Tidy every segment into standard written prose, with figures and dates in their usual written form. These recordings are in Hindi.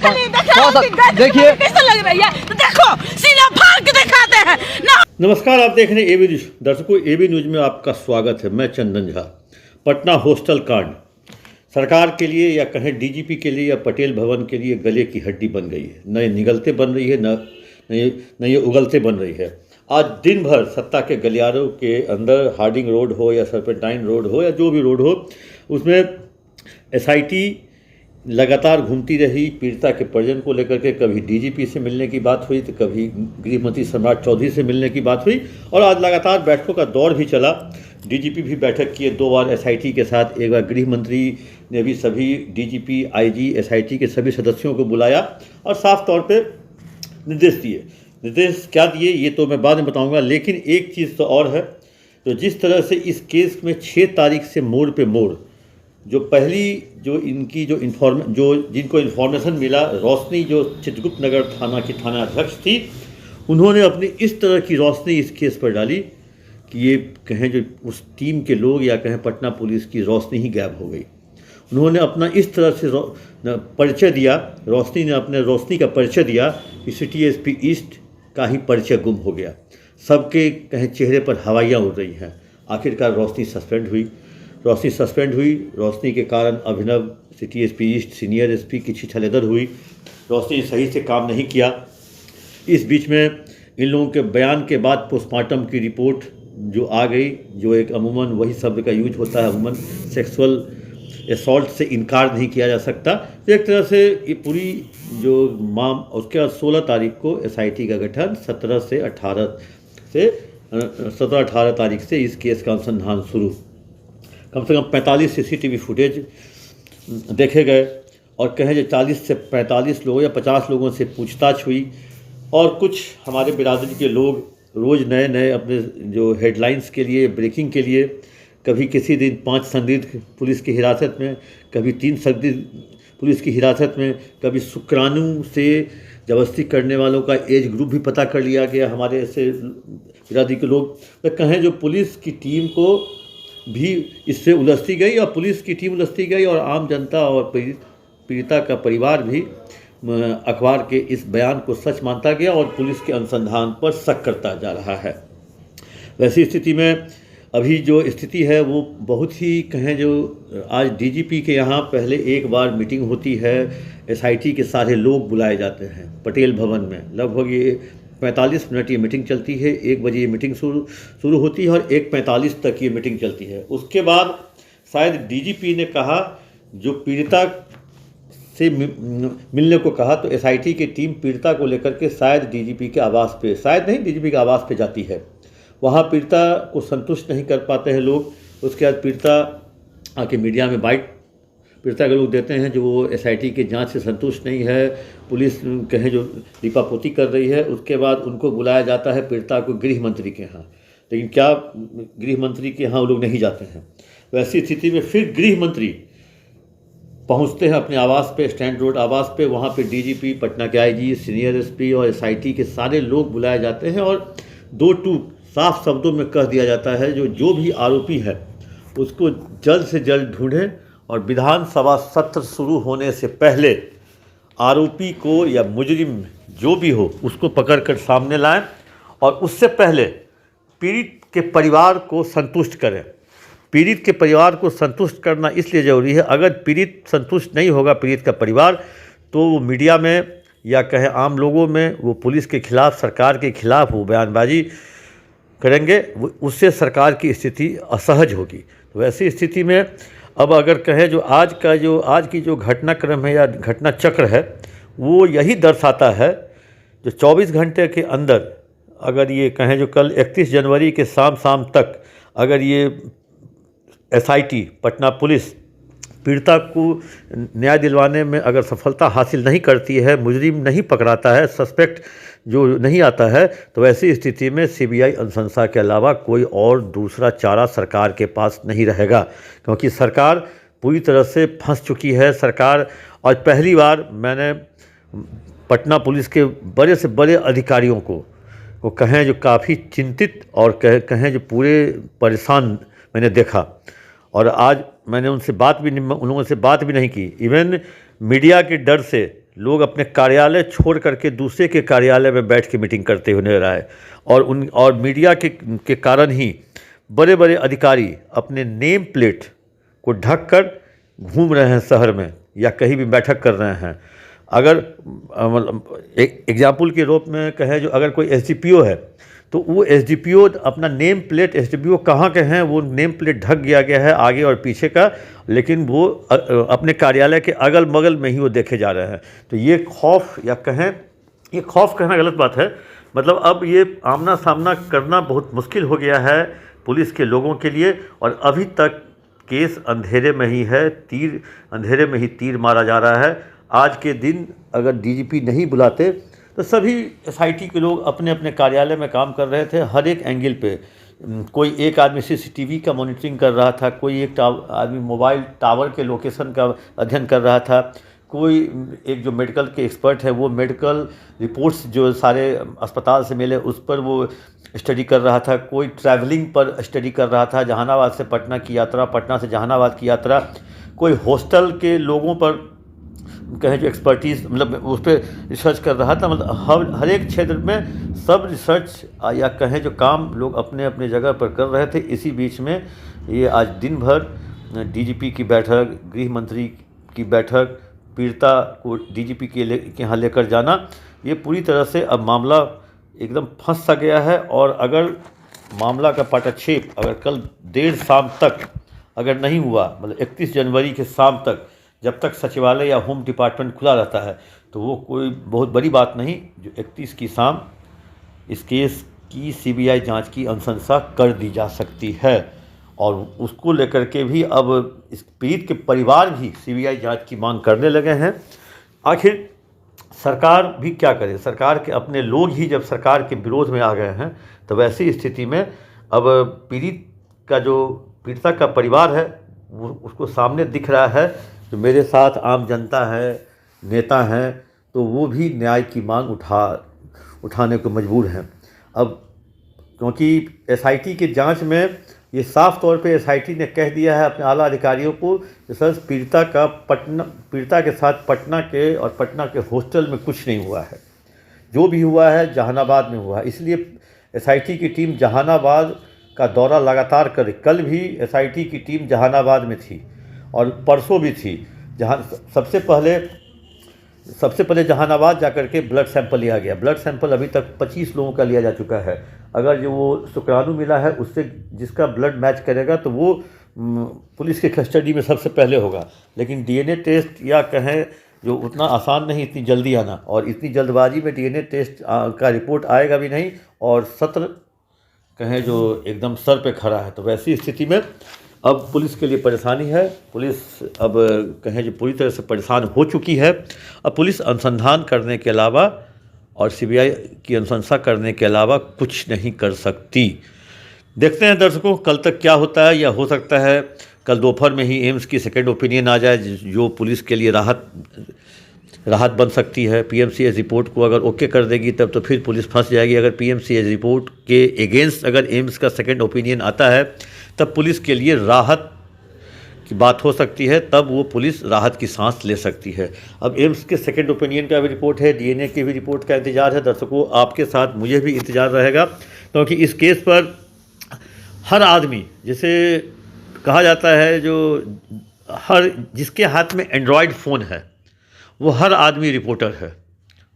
देखिए कैसा लग रही है, तो देखो सीना फाड़ के दिखाते हैं ना। नमस्कार, आप देख रहे हैं एबी न्यूज। दर्शकों, एबी न्यूज में आपका स्वागत है। मैं चंदन झा। पटना हॉस्टल कांड सरकार के लिए या कहें डीजीपी के लिए या पटेल भवन के लिए गले की हड्डी बन गई है। न ये निगलते बन रही है, न ये उगलते बन रही है। आज दिन भर सत्ता के गलियारों के अंदर हार्डिंग रोड हो या सर्पेंटाइन रोड हो या जो भी रोड हो, उसमें एसआईटी लगातार घूमती रही। पीड़िता के परिजन को लेकर के कभी डीजीपी से मिलने की बात हुई, तो कभी गृह मंत्री सम्राट चौधरी से मिलने की बात हुई, और आज लगातार बैठकों का दौर भी चला। डीजीपी भी बैठक किए 2 बार एसआईटी के साथ। एक बार गृह मंत्री ने भी सभी डीजीपी, आईजी, एसआईटी के सभी सदस्यों को बुलाया और साफ तौर पे निर्देश दिए। निर्देश क्या दिए ये तो मैं बाद में बताऊंगा, लेकिन एक चीज़ तो और है। तो जिस तरह से इस केस में 6 तारीख से मोड़ पे मोड़, जो पहली जो इनकी जो जिनको इन्फॉर्मेशन मिला, रोशनी जो चित्रगुप्त नगर थाना की थाना अध्यक्ष थी, उन्होंने अपनी इस तरह की रोशनी इस केस पर डाली कि ये कहें जो उस टीम के लोग या कहें पटना पुलिस की रोशनी ही गायब हो गई। उन्होंने अपना इस तरह से परिचय दिया, रोशनी ने अपने रोशनी का परिचय दिया कि सिटी एसपी ईस्ट का ही परिचय गुम हो गया। सबके कहें चेहरे पर हवाइयाँ उड़ रही हैं। आखिरकार रोशनी सस्पेंड हुई। रोशनी के कारण Abhinav city SP east senior SP की छिछलेदर हुई। रोशनी सही से काम नहीं किया। इस बीच में इन लोगों के बयान के बाद पोस्टमार्टम की रिपोर्ट जो आ गई, जो एक अमूमन वही शब्द का यूज होता है, अमूमन सेक्सुअल असॉल्ट से इनकार नहीं किया जा सकता। तो एक तरह से ये पूरी जो उसके बाद 16 तारीख को एसआईटी का गठन 17 से 18 तारीख से इस केस का अनुसंधान शुरू। कम से कम 45 सीसीटीवी फुटेज देखे गए और कहें जो 40 से 45 लोगों या 50 लोगों से पूछताछ हुई, और कुछ हमारे बिरादरी के लोग रोज़ नए अपने जो हेडलाइंस के लिए, ब्रेकिंग के लिए, कभी किसी दिन 5 संदिग्ध पुलिस की हिरासत में, कभी 3 संदिग्ध पुलिस की हिरासत में, कभी शुक्राणु से जबरदस्ती करने वालों का एज ग्रुप भी पता कर लिया गया। हमारे ऐसे बिरादरी के लोग तो कहें जो पुलिस की टीम को भी इससे उलझती गई, और पुलिस की टीम उलझती गई, और आम जनता और पीड़िता का परिवार भी अखबार के इस बयान को सच मानता गया और पुलिस के अनुसंधान पर शक करता जा रहा है। वैसी स्थिति में अभी जो स्थिति है वो बहुत ही कहें जो आज डीजीपी के यहाँ पहले एक बार मीटिंग होती है, एसआईटी के सारे लोग बुलाए जाते हैं पटेल भवन में। लगभग ये 45 मिनट ये मीटिंग चलती है। 1 बजे ये मीटिंग शुरू होती है और 1:45 तक ये मीटिंग चलती है। उसके बाद शायद डीजीपी ने कहा, जो पीड़िता से मिलने को कहा, तो एसआईटी की टीम पीड़िता को लेकर के शायद डीजीपी के आवास पे, शायद नहीं डीजीपी के आवास पे जाती है। वहाँ पीड़िता को संतुष्ट नहीं कर पाते हैं लोग। उसके बाद पीड़िता आके मीडिया में बाइट पीड़िता के लोग देते हैं, जो वो एसआईटी की जांच से संतुष्ट नहीं है, पुलिस कहें जो लिपापोती कर रही है। उसके बाद उनको बुलाया जाता है पीड़िता को गृह मंत्री के यहाँ, लेकिन क्या गृह मंत्री के यहाँ वो लोग नहीं जाते हैं। वैसी स्थिति में फिर गृह मंत्री पहुँचते हैं अपने आवास पे, स्टैंड रोड आवास पे। वहाँ पे डीजीपी, पटना के आईजी, सीनियर एसपी और एसआईटी के सारे लोग बुलाए जाते हैं और 2 टूक साफ शब्दों में कह दिया जाता है जो भी आरोपी है उसको जल्द से जल्द ढूंढें, और विधानसभा सत्र शुरू होने से पहले आरोपी को या मुजरिम जो भी हो उसको पकड़कर सामने लाएं, और उससे पहले पीड़ित के परिवार को संतुष्ट करें। पीड़ित के परिवार को संतुष्ट करना इसलिए ज़रूरी है, अगर पीड़ित संतुष्ट नहीं होगा, पीड़ित का परिवार, तो वो मीडिया में या कहें आम लोगों में वो पुलिस के खिलाफ़, सरकार के खिलाफ़ वो बयानबाजी करेंगे। उससे सरकार की स्थिति असहज होगी। तो वैसी स्थिति में अब अगर कहें जो आज की जो घटनाक्रम है या घटना चक्र है, वो यही दर्शाता है। जो 24 घंटे के अंदर अगर ये कहें जो कल 31 जनवरी के शाम तक अगर ये एसआईटी पटना पुलिस पीड़िता को न्याय दिलवाने में अगर सफलता हासिल नहीं करती है, मुजरिम नहीं पकड़ाता है, सस्पेक्ट जो नहीं आता है, तो वैसी स्थिति में सीबीआई अनुशंसा के अलावा कोई और दूसरा चारा सरकार के पास नहीं रहेगा, क्योंकि सरकार पूरी तरह से फंस चुकी है। सरकार आज पहली बार मैंने पटना पुलिस के बड़े से बड़े अधिकारियों को वो कहें जो काफ़ी चिंतित और कहें जो पूरे परेशान मैंने देखा, और आज मैंने उन लोगों से बात भी नहीं की। इवन मीडिया के डर से लोग अपने कार्यालय छोड़ करके दूसरे के कार्यालय में बैठ के मीटिंग करते हुए नजर आए। और मीडिया के कारण ही बड़े बड़े अधिकारी अपने नेम प्लेट को ढक कर घूम रहे हैं शहर में या कहीं भी बैठक कर रहे हैं। अगर एक एग्जाम्पल के रूप में कहें, जो अगर कोई एसडीपीओ है तो वो एसडीपीओ अपना नेम प्लेट, एसडीपीओ कहाँ के हैं वो नेम प्लेट ढक गया है आगे और पीछे का, लेकिन वो अपने कार्यालय के अगल बगल में ही वो देखे जा रहे हैं। तो ये खौफ, या कहें ये खौफ कहना गलत बात है, मतलब अब ये आमना सामना करना बहुत मुश्किल हो गया है पुलिस के लोगों के लिए। और अभी तक केस अंधेरे में ही है, अंधेरे में ही तीर मारा जा रहा है। आज के दिन अगर डीजीपी नहीं बुलाते तो सभी एसआईटी के लोग अपने अपने कार्यालय में काम कर रहे थे, हर एक एंगल पे। कोई एक आदमी सीसीटीवी का मॉनिटरिंग कर रहा था, कोई एक आदमी मोबाइल टावर के लोकेशन का अध्ययन कर रहा था, कोई एक जो मेडिकल के एक्सपर्ट है वो मेडिकल रिपोर्ट्स जो सारे अस्पताल से मिले उस पर वो स्टडी कर रहा था, कोई ट्रैवलिंग पर स्टडी कर रहा था, जहानाबाद से पटना की यात्रा, पटना से जहानाबाद की यात्रा, कोई हॉस्टल के लोगों पर कहें जो एक्सपर्टीज़ मतलब उस पर रिसर्च कर रहा था। मतलब हर एक क्षेत्र में सब रिसर्च या कहें जो काम लोग अपने अपने जगह पर कर रहे थे। इसी बीच में ये आज दिन भर डीजीपी की बैठक, गृह मंत्री की बैठक, पीड़िता को डीजीपी के यहाँ लेकर जाना, ये पूरी तरह से अब मामला एकदम फंस सा गया है। और अगर मामला का पटाक्षेप अगर कल देर शाम तक अगर नहीं हुआ, मतलब 31 जनवरी के शाम तक, जब तक सचिवालय या होम डिपार्टमेंट खुला रहता है, तो वो कोई बहुत बड़ी बात नहीं जो 31 की शाम इस केस की सीबीआई जांच की अनुशंसा कर दी जा सकती है। और उसको लेकर के भी अब इस पीड़ित के परिवार भी सीबीआई जांच की मांग करने लगे हैं। आखिर सरकार भी क्या करे, सरकार के अपने लोग ही जब सरकार के विरोध में आ गए हैं, तो वैसी स्थिति में अब पीड़िता का परिवार है वो उसको सामने दिख रहा है, जो मेरे साथ आम जनता है, नेता हैं, तो वो भी न्याय की मांग उठाने को मजबूर हैं। अब क्योंकि एसआईटी के जांच में ये साफ तौर पे एसआईटी ने कह दिया है अपने आला अधिकारियों को कि सर पीड़िता के साथ पटना के हॉस्टल में कुछ नहीं हुआ है, जो भी हुआ है जहानाबाद में हुआ है। इसलिए एसआईटी की टीम जहानाबाद का दौरा लगातार करे। कल भी एसआईटी की टीम जहानाबाद में थी और परसों भी थी। सबसे पहले जहानाबाद जाकर के ब्लड सैंपल लिया गया। ब्लड सैंपल अभी तक 25 लोगों का लिया जा चुका है। अगर जो वो शुक्राणु मिला है उससे जिसका ब्लड मैच करेगा तो वो पुलिस के कस्टडी में सबसे पहले होगा। लेकिन डीएनए टेस्ट या कहें जो उतना आसान नहीं इतनी जल्दी आना, और इतनी जल्दबाजी में डीएनए टेस्ट का रिपोर्ट आएगा भी नहीं, और सत्र कहें जो एकदम सर पे खड़ा है। तो वैसी स्थिति में अब पुलिस के लिए परेशानी है। पुलिस अब कहें जो पूरी तरह से परेशान हो चुकी है। अब पुलिस अनुसंधान करने के अलावा और सीबीआई की अनुशंसा करने के अलावा कुछ नहीं कर सकती। देखते हैं दर्शकों कल तक क्या होता है, या हो सकता है कल दोपहर में ही एम्स की सेकेंड ओपिनियन आ जाए, जो पुलिस के लिए राहत बन सकती है। पीएमसीएच रिपोर्ट को अगर ओके कर देगी तब तो फिर पुलिस फंस जाएगी। अगर पीएमसीएच रिपोर्ट के अगेंस्ट अगर एम्स का सेकेंड ओपिनियन आता है तब पुलिस के लिए राहत की बात हो सकती है, तब वो पुलिस राहत की सांस ले सकती है। अब एम्स के सेकेंड ओपिनियन का भी रिपोर्ट है, डीएनए की भी रिपोर्ट का इंतजार है। दर्शकों आपके साथ मुझे भी इंतजार रहेगा, क्योंकि इस केस पर हर आदमी, जिसे कहा जाता है जो जिसके हाथ में एंड्रॉयड फ़ोन है वो हर आदमी रिपोर्टर है।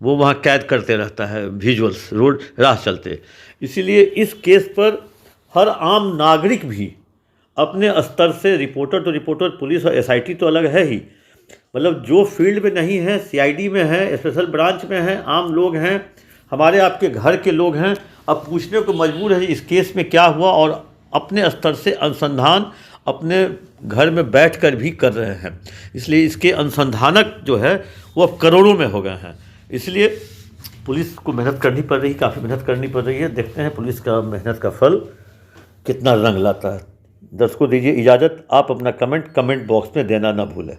वो वहाँ कैद करते रहता है विजुअल्स राह चलते। इसीलिए इस केस पर हर आम नागरिक भी अपने स्तर से रिपोर्टर, पुलिस और एसआईटी तो अलग है ही, मतलब जो फील्ड में नहीं है, सीआईडी में है, स्पेशल ब्रांच में है, आम लोग हैं, हमारे आपके घर के लोग हैं, अब पूछने को मजबूर है इस केस में क्या हुआ, और अपने स्तर से अनुसंधान अपने घर में बैठकर भी कर रहे हैं। इसलिए इसके अनुसंधानक जो है वो अब करोड़ों में हो गए हैं। इसलिए पुलिस को मेहनत करनी पड़ रही, काफ़ी मेहनत करनी पड़ रही है। देखते हैं पुलिस का मेहनत का फल कितना रंग लाता है। दर्शकों दीजिए इजाज़त, आप अपना कमेंट बॉक्स में देना ना भूलें।